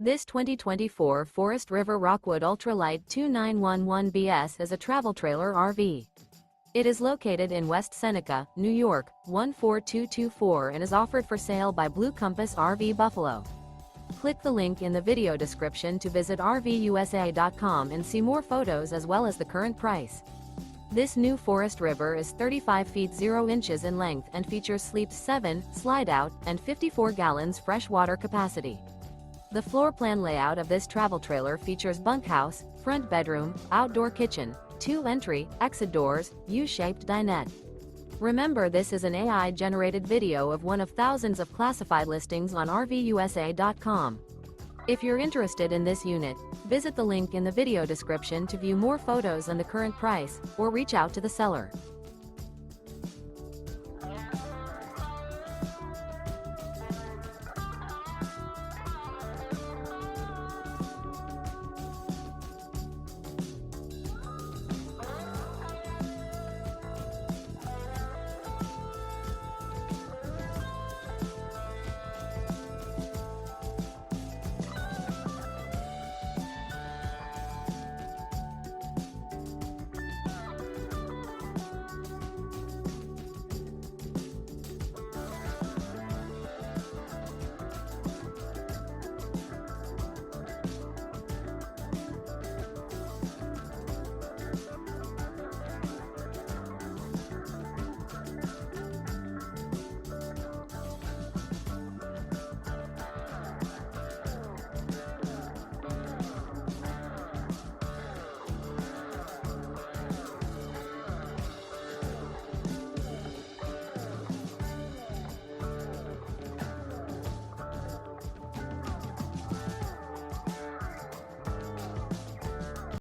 This 2024 Forest River Rockwood Ultralight 2911BS is a travel trailer RV. It is located in West Seneca, New York, 14224 and is offered for sale by Blue Compass RV Buffalo. Click the link in the video description to visit RVUSA.com and see more photos as well as the current price. This new Forest River is 35 feet 0 inches in length and features Sleep 7, Slideout, and 54 gallons fresh water capacity. The floor plan layout of this travel trailer features bunkhouse, front bedroom, outdoor kitchen, 2 entry, exit doors, U-shaped dinette. Remember, this is an AI-generated video of one of thousands of classified listings on RVUSA.com. If you're interested in this unit, visit the link in the video description to view more photos and the current price, or reach out to the seller.